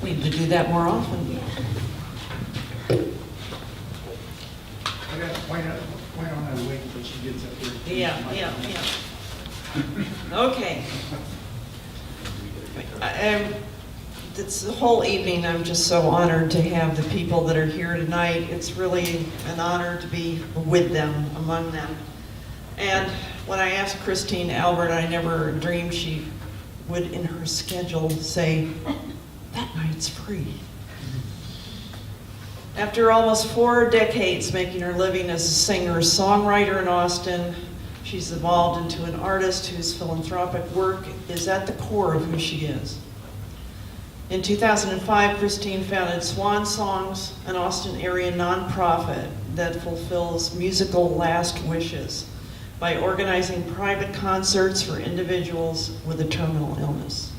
We need to do that more often. I got to point on that wait until she gets up here. Yeah. Okay. It's the whole evening, I'm just so honored to have the people that are here tonight. It's really an honor to be with them, among them. And when I asked Christine Albert, I never dreamed she would, in her schedule, say, that night's free. After almost 4 decades making her living as a singer-songwriter in Austin, she's evolved into an artist whose philanthropic work is at the core of who she is. In 2005, Christine founded Swan Songs, an Austin area nonprofit that fulfills musical last wishes by organizing private concerts for individuals with a terminal illness.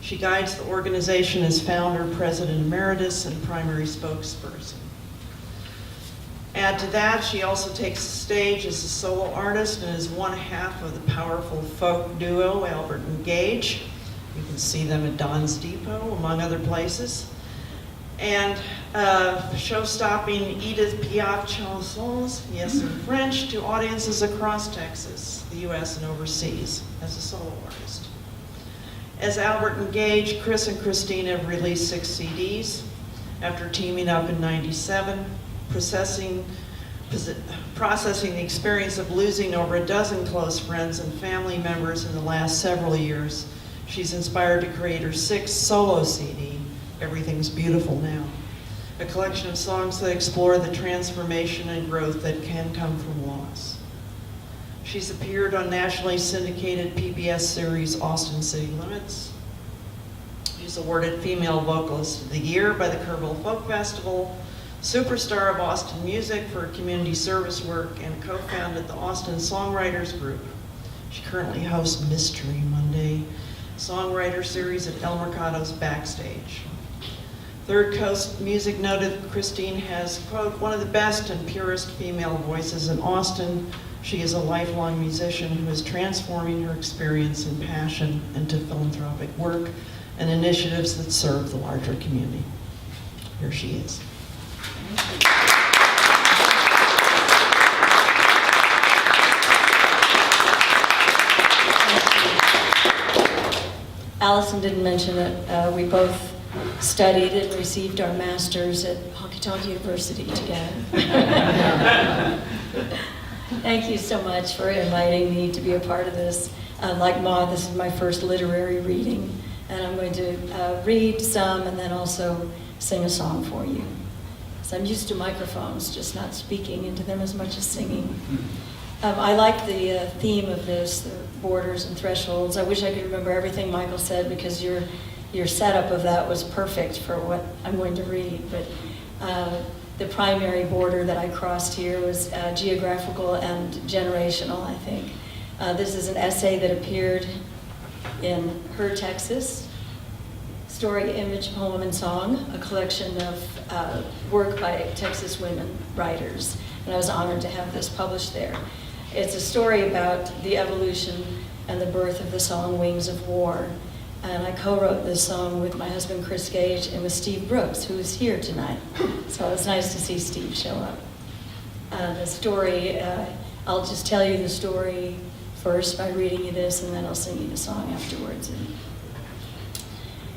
She guides the organization as founder, president emeritus, and primary spokesperson. Add to that, she also takes the stage as a solo artist and is one half of the powerful folk duo, Albert and Gage. You can see them at Don's Depot, among other places. And show-stopping Edith Piaf chansons, yes, in French, to audiences across Texas, the US, and overseas as a solo artist. As Albert and Gage, Chris and Christine have released 6 CDs after teaming up in '97, processing the experience of losing over a dozen close friends and family members in the last several years. She's inspired to create her 6th solo CD, Everything's Beautiful Now, a collection of songs that explore the transformation and growth that can come from loss. She's appeared on nationally syndicated PBS series Austin City Limits. She's awarded Female Vocalist of the Year by the Kerrville Folk Festival, Superstar of Austin Music for community service work, and co-founded the Austin Songwriters Group. She currently hosts Mystery Monday Songwriter series at El Mercado's Backstage. Third Coast Music noted Christine has, quote, one of the best and purest female voices in Austin. She is a lifelong musician who is transforming her experience and passion into philanthropic work and initiatives that serve the larger community. Here she is. Allison didn't mention it. We both studied and received our masters at Honky Tonk University together. Thank you so much for inviting me to be a part of this. Like Ma, this is my first literary reading, and I'm going to read some and then also sing a song for you. So I'm used to microphones, just not speaking into them as much as singing. I like the theme of this, the borders and thresholds. I wish I could remember everything Michael said, because your setup of that was perfect for what I'm going to read. But the primary border that I crossed here was geographical and generational, I think. This is an essay that appeared in Her Texas, Story, Image, Poem, and Song, a collection of work by Texas women writers. And I was honored to have this published there. It's a story about the evolution and the birth of the song Wings of War. And I co-wrote this song with my husband, Chris Gage, and with Steve Brooks, who is here tonight. So it's nice to see Steve show up. The story, I'll just tell you the story first by reading you this, and then I'll sing you the song afterwards.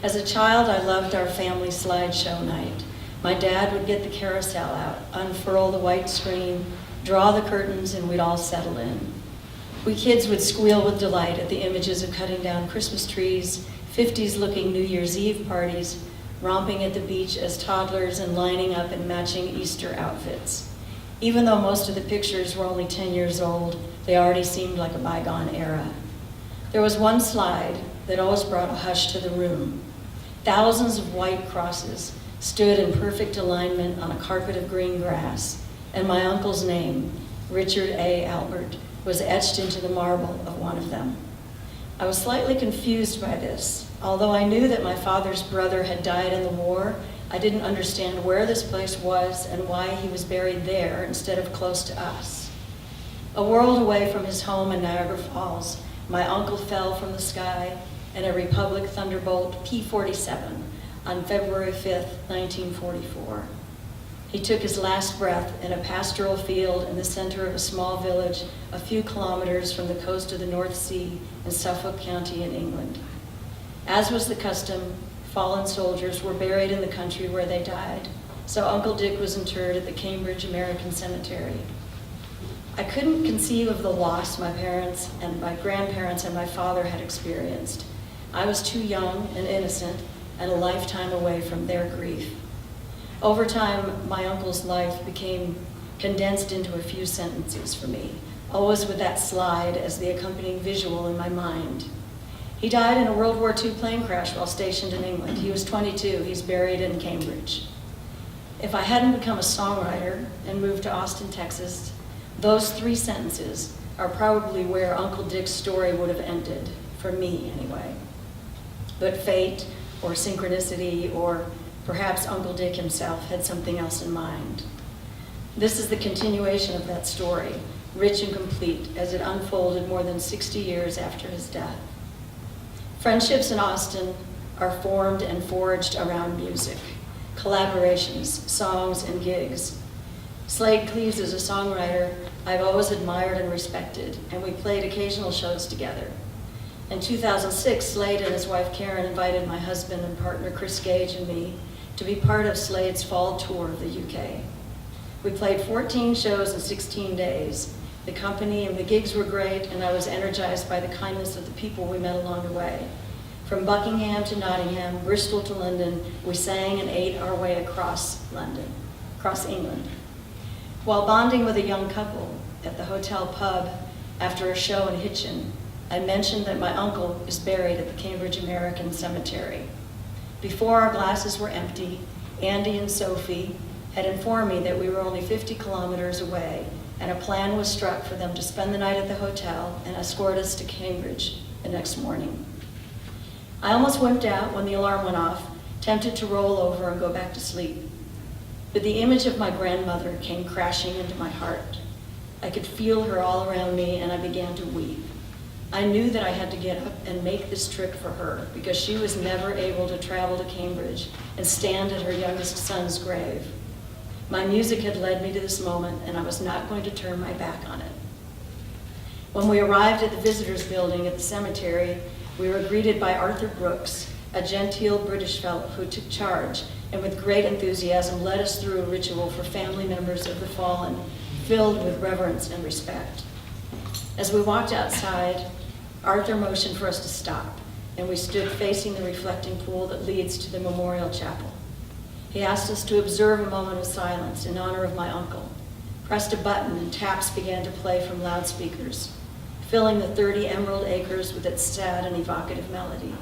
As a child, I loved our family slideshow night. My dad would get the carousel out, unfurl the white screen, draw the curtains, and we'd all settle in. We kids would squeal with delight at the images of cutting down Christmas trees, 50s-looking New Year's Eve parties, romping at the beach as toddlers, and lining up in matching Easter outfits. Even though most of the pictures were only 10 years old, they already seemed like a bygone era. There was one slide that always brought a hush to the room. Thousands of white crosses stood in perfect alignment on a carpet of green grass, and my uncle's name, Richard A. Albert, was etched into the marble of one of them. I was slightly confused by this. Although I knew that my father's brother had died in the war, I didn't understand where this place was and why he was buried there instead of close to us. A world away from his home in Niagara Falls, my uncle fell from the sky, and a Republic Thunderbolt P-47 on February 5th, 1944. He took his last breath in a pastoral field in the center of a small village a few kilometers from the coast of the North Sea in Suffolk County in England. As was the custom, fallen soldiers were buried in the country where they died, so Uncle Dick was interred at the Cambridge American Cemetery. I couldn't conceive of the loss my parents and my grandparents and my father had experienced. I was too young and innocent and a lifetime away from their grief. Over time, my uncle's life became condensed into a few sentences for me, always with that slide as the accompanying visual in my mind. He died in a World War II plane crash while stationed in England. He was 22. He's buried in Cambridge. If I hadn't become a songwriter and moved to Austin, Texas, those 3 sentences are probably where Uncle Dick's story would have ended, for me anyway. But fate, or synchronicity, or perhaps Uncle Dick himself had something else in mind. This is the continuation of that story, rich and complete, as it unfolded more than 60 years after his death. Friendships in Austin are formed and forged around music, collaborations, songs, and gigs. Slade Cleaves is a songwriter I've always admired and respected, and we played occasional shows together. In 2006, Slade and his wife Karen invited my husband and partner Chris Gage and me to be part of Slade's fall tour of the UK. We played 14 shows in 16 days. The company and the gigs were great, and I was energized by the kindness of the people we met along the way. From Buckingham to Nottingham, Bristol to London, we sang and ate our way across England. While bonding with a young couple at the hotel pub after a show in Hitchin, I mentioned that my uncle is buried at the Cambridge American Cemetery. Before our glasses were empty, Andy and Sophie had informed me that we were only 50 kilometers away, and a plan was struck for them to spend the night at the hotel and escort us to Cambridge the next morning. I almost wimped out when the alarm went off, tempted to roll over and go back to sleep. But the image of my grandmother came crashing into my heart. I could feel her all around me, and I began to weep. I knew that I had to get up and make this trip for her because she was never able to travel to Cambridge and stand at her youngest son's grave. My music had led me to this moment, and I was not going to turn my back on it. When we arrived at the visitors building at the cemetery, we were greeted by Arthur Brooks, a genteel British fellow who took charge and with great enthusiasm led us through a ritual for family members of the fallen, filled with reverence and respect. As we walked outside, Arthur motioned for us to stop, and we stood facing the reflecting pool that leads to the memorial chapel. He asked us to observe a moment of silence in honor of my uncle, pressed a button, and taps began to play from loudspeakers, filling the 30 emerald acres with its sad and evocative melody.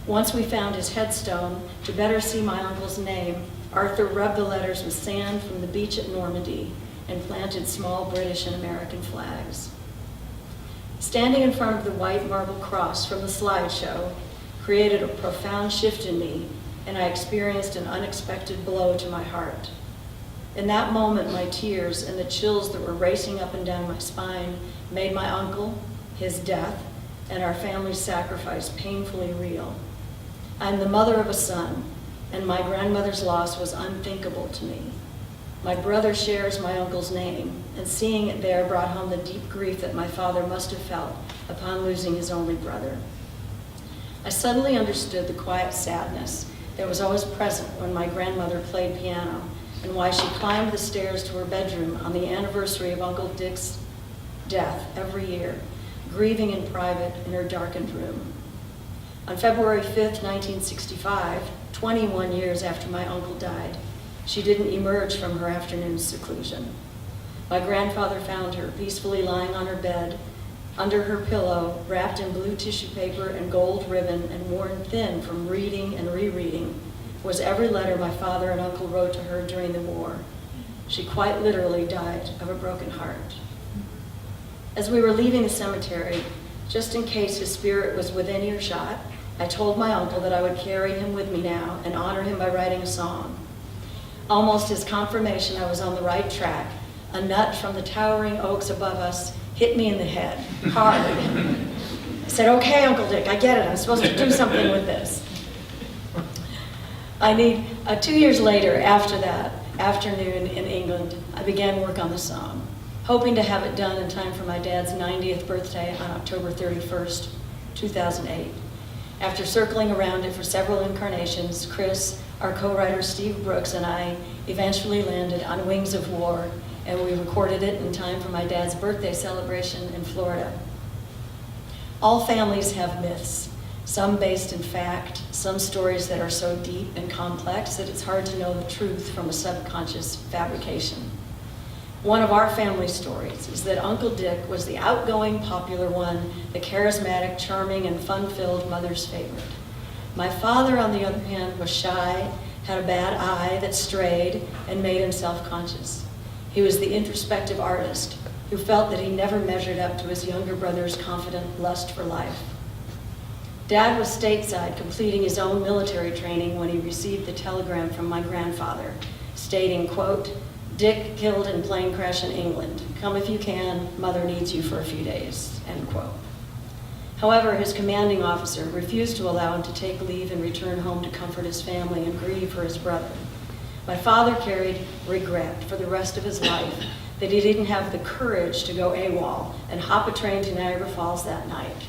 Once we found his headstone, to better see my uncle's name, Arthur rubbed the letters with sand from the beach at Normandy and planted small British and American flags. Standing in front of the white marble cross from the slideshow created a profound shift in me, and I experienced an unexpected blow to my heart. In that moment, my tears and the chills that were racing up and down my spine made my uncle, his death, and our family's sacrifice painfully real. I'm the mother of a son, and my grandmother's loss was unthinkable to me. My brother shares my uncle's name, and seeing it there brought home the deep grief that my father must have felt upon losing his only brother. I suddenly understood the quiet sadness that was always present when my grandmother played piano, and why she climbed the stairs to her bedroom on the anniversary of Uncle Dick's death every year, grieving in private in her darkened room. On February 5th, 1965, 21 years after my uncle died, she didn't emerge from her afternoon seclusion. My grandfather found her peacefully lying on her bed, under her pillow, wrapped in blue tissue paper and gold ribbon and worn thin from reading and rereading, was every letter my father and uncle wrote to her during the war. She quite literally died of a broken heart. As we were leaving the cemetery, just in case his spirit was within earshot, I told my uncle that I would carry him with me now and honor him by writing a song. Almost as confirmation I was on the right track, a nut from the towering oaks above us hit me in the head, hard. said, okay, Uncle Dick, I get it. I'm supposed to do something with this. 2 years later, after that afternoon in England, I began work on the song, hoping to have it done in time for my dad's 90th birthday on October 31st, 2008. After circling around it for several incarnations, Chris, our co-writer Steve Brooks, and I eventually landed on Wings of War, and we recorded it in time for my dad's birthday celebration in Florida. All families have myths, some based in fact, some stories that are so deep and complex that it's hard to know the truth from a subconscious fabrication. One of our family stories is that Uncle Dick was the outgoing, popular one, the charismatic, charming, and fun-filled mother's favorite. My father, on the other hand, was shy, had a bad eye that strayed, and made him self-conscious. He was the introspective artist who felt that he never measured up to his younger brother's confident lust for life. Dad was stateside, completing his own military training when he received the telegram from my grandfather, stating, quote, "Dick killed in plane crash in England. Come if you can, mother needs you for a few days," end quote. However, his commanding officer refused to allow him to take leave and return home to comfort his family and grieve for his brother. My father carried regret for the rest of his life that he didn't have the courage to go AWOL and hop a train to Niagara Falls that night.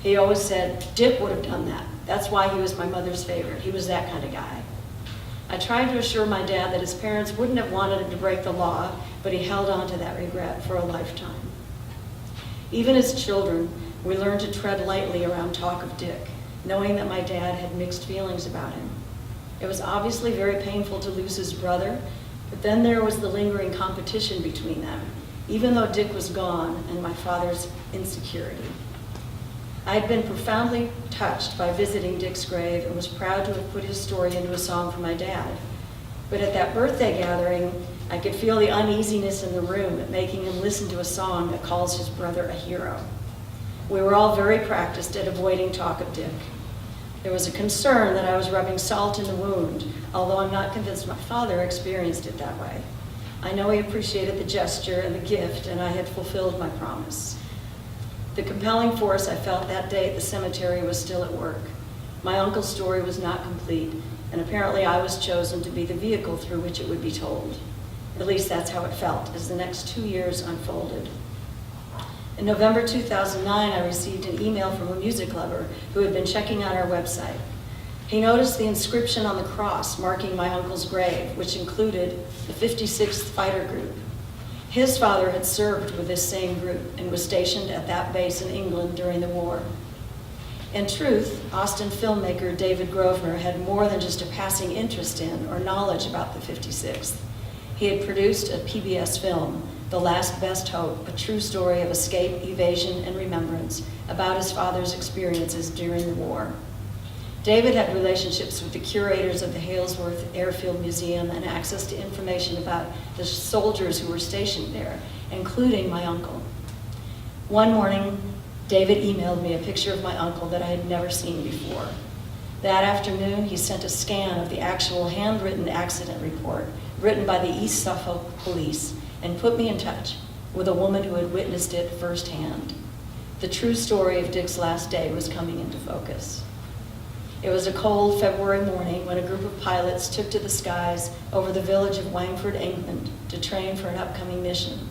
He always said, Dick would have done that. That's why he was my mother's favorite. He was that kind of guy. I tried to assure my dad that his parents wouldn't have wanted him to break the law, but he held on to that regret for a lifetime. Even as children, we learned to tread lightly around talk of Dick, knowing that my dad had mixed feelings about him. It was obviously very painful to lose his brother, but then there was the lingering competition between them, even though Dick was gone and my father's insecurity. I had been profoundly touched by visiting Dick's grave and was proud to have put his story into a song for my dad. But at that birthday gathering, I could feel the uneasiness in the room at making him listen to a song that calls his brother a hero. We were all very practiced at avoiding talk of Dick. There was a concern that I was rubbing salt in the wound, although I'm not convinced my father experienced it that way. I know he appreciated the gesture and the gift, and I had fulfilled my promise. The compelling force I felt that day at the cemetery was still at work. My uncle's story was not complete, and apparently I was chosen to be the vehicle through which it would be told. At least that's how it felt as the next 2 years unfolded. In November 2009, I received an email from a music lover who had been checking out our website. He noticed the inscription on the cross marking my uncle's grave, which included the 56th Fighter Group. His father had served with this same group and was stationed at that base in England during the war. In truth, Austin filmmaker David Grosvenor had more than just a passing interest in or knowledge about the 56th. He had produced a PBS film, The Last Best Hope, a true story of escape, evasion, and remembrance about his father's experiences during the war. David had relationships with the curators of the Halesworth Airfield Museum and access to information about the soldiers who were stationed there, including my uncle. One morning, David emailed me a picture of my uncle that I had never seen before. That afternoon, he sent a scan of the actual handwritten accident report written by the East Suffolk Police and put me in touch with a woman who had witnessed it firsthand. The true story of Dick's last day was coming into focus. It was a cold February morning when a group of pilots took to the skies over the village of Wangford, England, to train for an upcoming mission.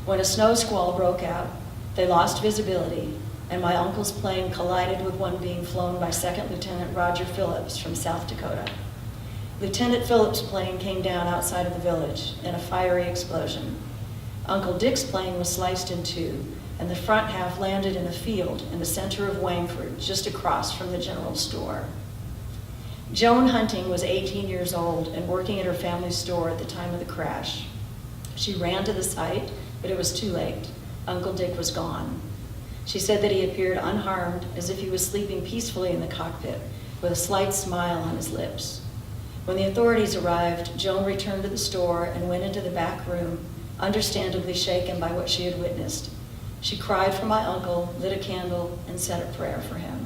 When a snow squall broke out, they lost visibility, and my uncle's plane collided with one being flown by Second Lieutenant Roger Phillips from South Dakota. Lieutenant Phillips' plane came down outside of the village in a fiery explosion. Uncle Dick's plane was sliced in two, and the front half landed in a field in the center of Wangford, just across from the general store. Joan Hunting was 18 years old and working at her family's store at the time of the crash. She ran to the site, but it was too late. Uncle Dick was gone. She said that he appeared unharmed, as if he was sleeping peacefully in the cockpit, with a slight smile on his lips. When the authorities arrived, Joan returned to the store and went into the back room, understandably shaken by what she had witnessed. She cried for my uncle, lit a candle, and said a prayer for him.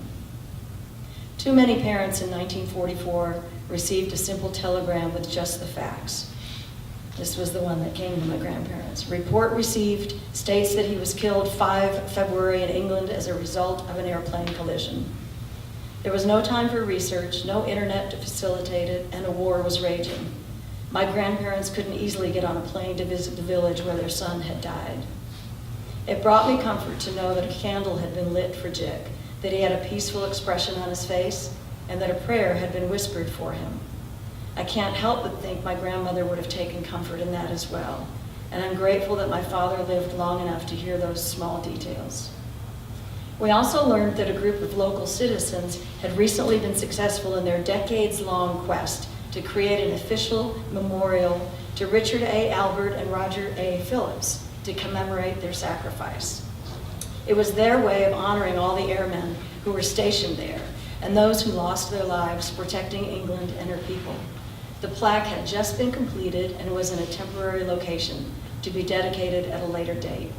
Too many parents in 1944 received a simple telegram with just the facts. This was the one that came to my grandparents. Report received states that he was killed 5 February in England as a result of an airplane collision. There was no time for research, no internet to facilitate it, and a war was raging. My grandparents couldn't easily get on a plane to visit the village where their son had died. It brought me comfort to know that a candle had been lit for Dick, that he had a peaceful expression on his face, and that a prayer had been whispered for him. I can't help but think my grandmother would have taken comfort in that as well, and I'm grateful that my father lived long enough to hear those small details. We also learned that a group of local citizens had recently been successful in their decades-long quest to create an official memorial to Richard A. Albert and Roger A. Phillips to commemorate their sacrifice. It was their way of honoring all the airmen who were stationed there and those who lost their lives protecting England and her people. The plaque had just been completed and was in a temporary location to be dedicated at a later date.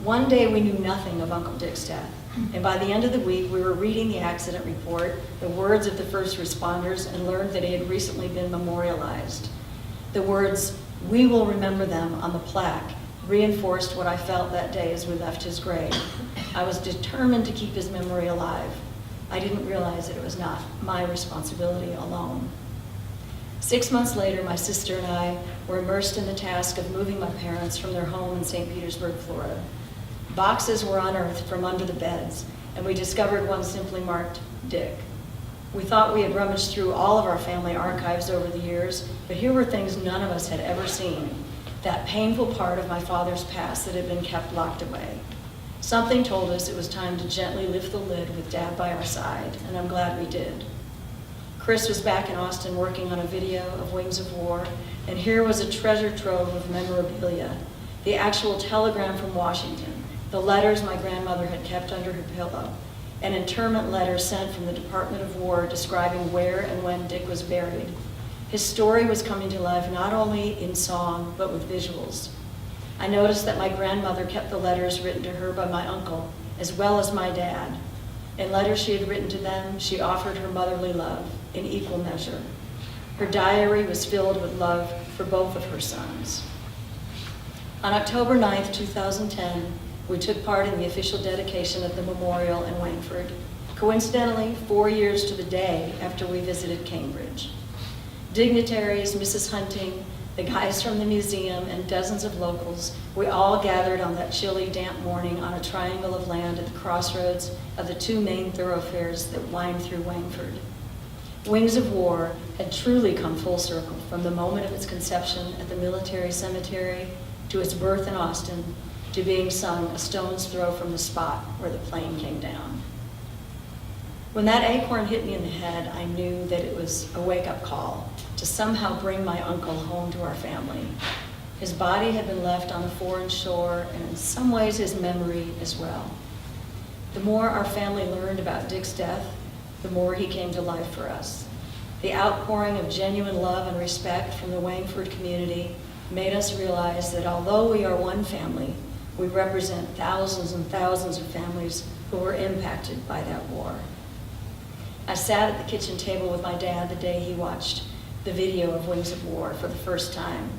One day we knew nothing of Uncle Dick's death, and by the end of the week we were reading the accident report, the words of the first responders, and learned that he had recently been memorialized. The words, "We will remember them," on the plaque reinforced what I felt that day as we left his grave. I was determined to keep his memory alive. I didn't realize that it was not my responsibility alone. 6 months later, my sister and I were immersed in the task of moving my parents from their home in St. Petersburg, Florida. Boxes were unearthed from under the beds, and we discovered one simply marked Dick. We thought we had rummaged through all of our family archives over the years, but here were things none of us had ever seen, that painful part of my father's past that had been kept locked away. Something told us it was time to gently lift the lid with Dad by our side, and I'm glad we did. Chris was back in Austin working on a video of Wings of War, and here was a treasure trove of memorabilia. The actual telegram from Washington, the letters my grandmother had kept under her pillow, an interment letter sent from the Department of War describing where and when Dick was buried. His story was coming to life not only in song, but with visuals. I noticed that my grandmother kept the letters written to her by my uncle, as well as my dad. In letters she had written to them, she offered her motherly love in equal measure. Her diary was filled with love for both of her sons. On October 9th, 2010, we took part in the official dedication of the memorial in Wangford, coincidentally 4 years to the day after we visited Cambridge. Dignitaries, Mrs. Hunting, the guys from the museum, and dozens of locals, we all gathered on that chilly, damp morning on a triangle of land at the crossroads of the 2 main thoroughfares that wind through Wangford. Wings of War had truly come full circle from the moment of its conception at the military cemetery to its birth in Austin to being sung a stone's throw from the spot where the plane came down. When that acorn hit me in the head, I knew that it was a wake-up call to somehow bring my uncle home to our family. His body had been left on a foreign shore, and in some ways his memory as well. The more our family learned about Dick's death, the more he came to life for us. The outpouring of genuine love and respect from the Wangford community made us realize that although we are one family, we represent thousands and thousands of families who were impacted by that war. I sat at the kitchen table with my dad the day he watched the video of Wings of War for the first time.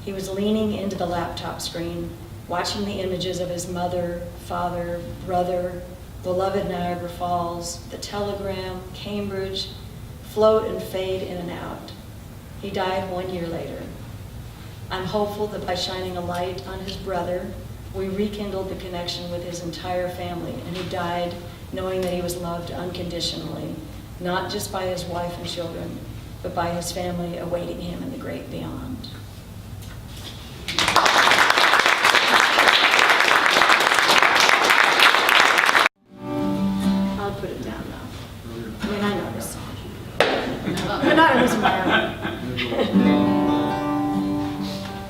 He was leaning into the laptop screen, watching the images of his mother, father, brother, beloved Niagara Falls, the telegram, Cambridge, float and fade in and out. He died 1 year later. I'm hopeful that by shining a light on his brother, we rekindled the connection with his entire family, and he died knowing that he was loved unconditionally, not just by his wife and children, but by his family awaiting him in the great beyond. I'll put it down now. I mean, I know this song. But not as my own.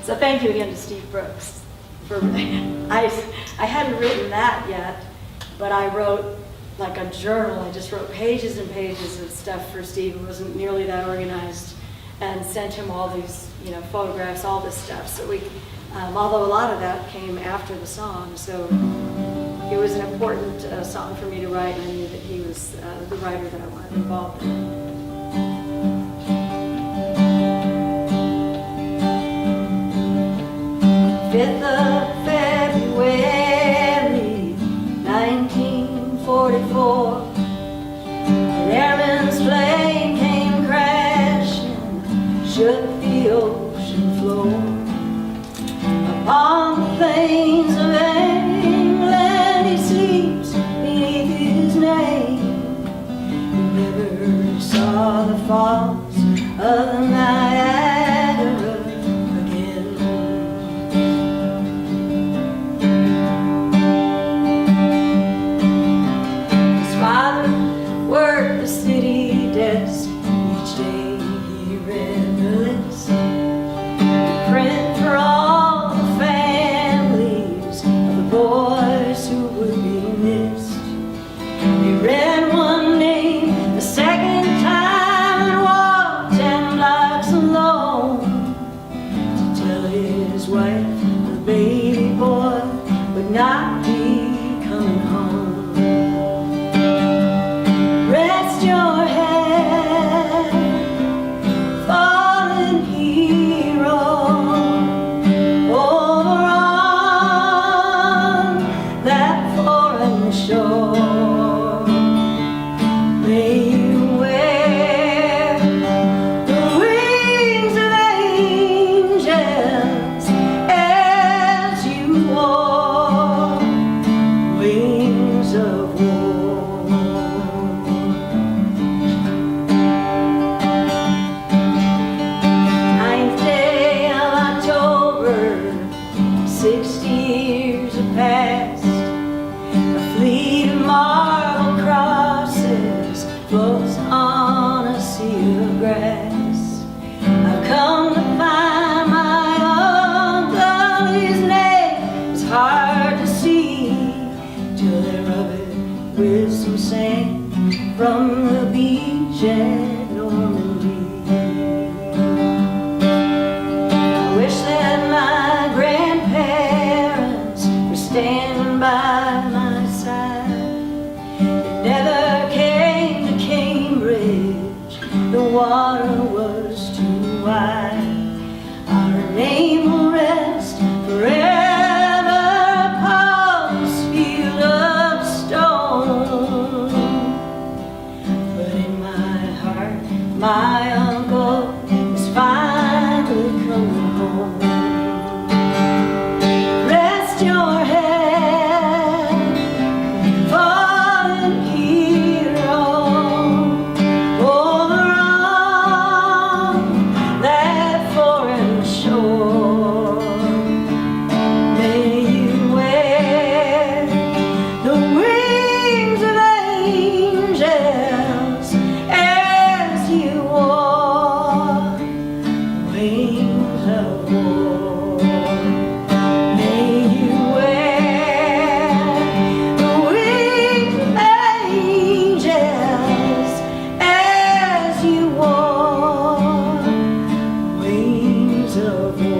So thank you again to Steve Brooks. I hadn't written that yet, but I wrote like a journal. I just wrote pages and pages of stuff for Steve. It wasn't nearly that organized, and sent him all these, photographs, all this stuff. So we, although a lot of that came after the song, so it was an important song for me to write, and I knew that he was the writer that I wanted involved in. 5th of February, 1944. An airman's plane came crashing, shook the ocean floor. Upon the plains of England he sleeps beneath his name. He never saw the falls of the Niagara again. His father worked the city desk. Each day he read the list, print for all the families of the boys who would be missed. He read one name the second time and walked 10 blocks alone to tell his wife the baby boy would not be coming home. Rest your head, fallen hero, over on that foreign shore. May you wear the wings of angels as you wore wings of war. 9th day of October, 60 years have passed. A fleet of marble crosses floats on a sea of grass. I've come to find my uncle. His name is hard to see till they rub it with some sand from the beach at Normandy. I wish that my grandparents were standing by my side. They never came to Cambridge, the water was too wide. Our name will rest forever upon this field of stone. But in my heart, my uncle is finally coming home. Rest your head, fallen hero, over on that foreign shore. May you wear the wings of angels as you wore wings of war. May you wear the wings of angels as you wore wings of war.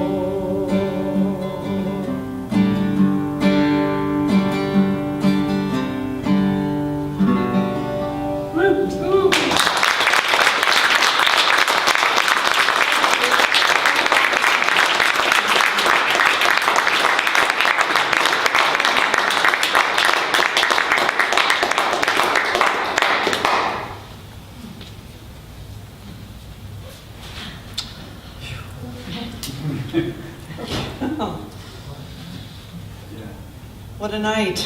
What a night,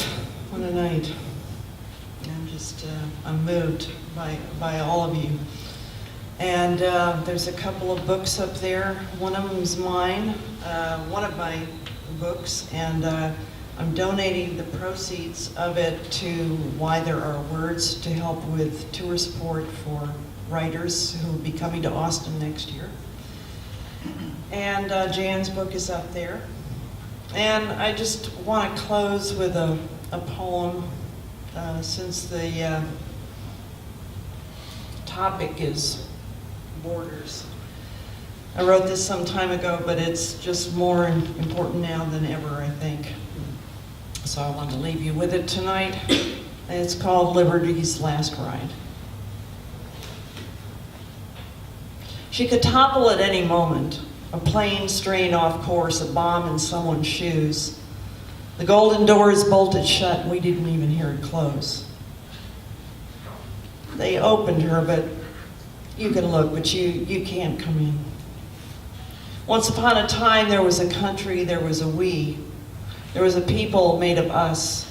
what a night. I'm moved by all of you. And there's a couple of books up there. One of them is mine, one of my books, and I'm donating the proceeds of it to Why There Are Words to help with tour support for writers who will be coming to Austin next year. And Jan's book is up there. And I just want to close with a poem, since the topic is borders. I wrote this some time ago, but it's just more important now than ever, I think. So I wanted to leave you with it tonight. It's called Liberty's Last Ride. She could topple at any moment, A plane straying off course, a bomb in someone's shoes. The golden doors bolted shut, and we didn't even hear it close. They opened her, but you can look, but you can't come in. Once upon a time, there was a country, there was a we. There was a people made of us.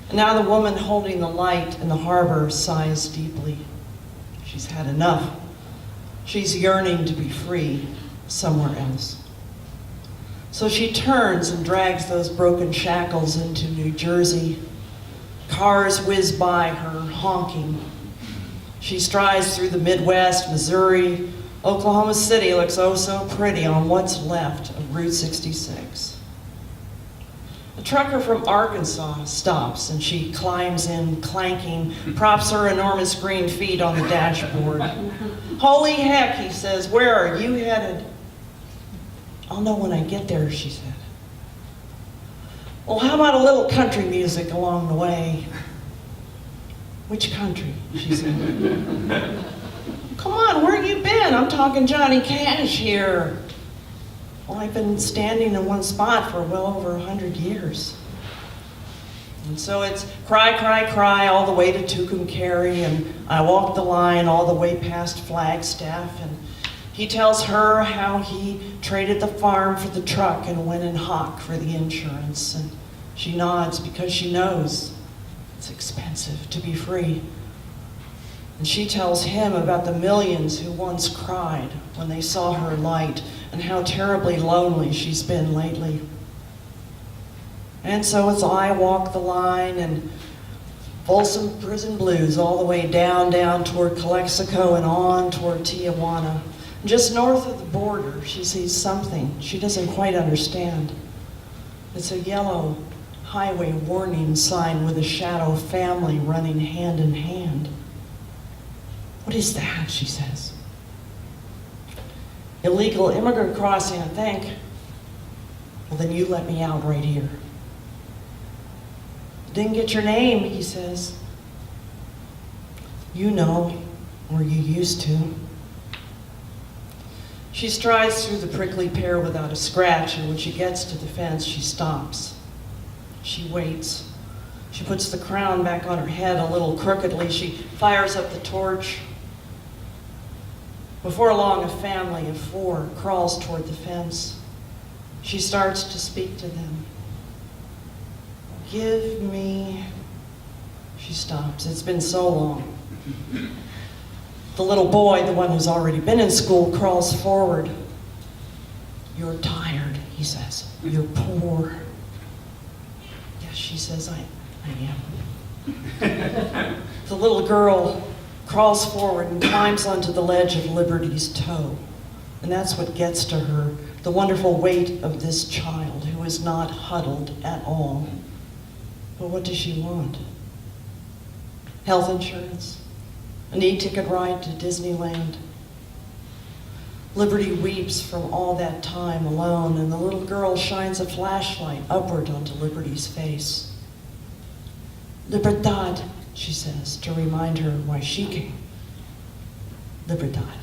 And now the woman holding the light in the harbor sighs deeply. She's had enough. She's yearning to be free somewhere else. So she turns and drags those broken shackles into New Jersey. Cars whiz by her, honking. She strides through the Midwest, Missouri. Oklahoma City looks oh so pretty on what's left of Route 66. A trucker from Arkansas stops and she climbs in, clanking, props her enormous green feet on the dashboard. Holy heck, he says, where are you headed? I'll know when I get there, she said. Well, how about a little country music along the way? Which country? She said. Come on, where have you been? I'm talking Johnny Cash here. Well, I've been standing in one spot for well over 100 years. And so it's cry, cry, cry all the way to Tucumcari, and I walk the line all the way past Flagstaff, and he tells her how he traded the farm for the truck and went in hock for the insurance, and she nods because she knows it's expensive to be free. And she tells him about the millions who once cried when they saw her light and how terribly lonely she's been lately. And so as I walk the line and Folsom Prison Blues all the way down toward Calexico and on toward Tijuana. Just north of the border, she sees something she doesn't quite understand. It's a yellow highway warning sign with a shadow family running hand in hand. What is that, she says. Illegal immigrant crossing, I think. Well, then you let me out right here. Didn't get your name, he says. You know, or you used to. She strides through the prickly pear without a scratch, and when she gets to the fence, she stops. She waits. She puts the crown back on her head a little crookedly. She fires up the torch. Before long, a family of 4 crawls toward the fence. She starts to speak to them. Give me... She stops. It's been so long. The little boy, the one who's already been in school, crawls forward. You're tired, he says. You're poor. Yes, she says, I am. The little girl crawls forward and climbs onto the ledge of Liberty's toe. And that's what gets to her, the wonderful weight of this child who is not huddled at all. But what does she want? Health insurance? An e-ticket ride to Disneyland? Liberty weeps from all that time alone, and the little girl shines a flashlight upward onto Liberty's face. Libertad, she says, to remind her why she came. Libertad.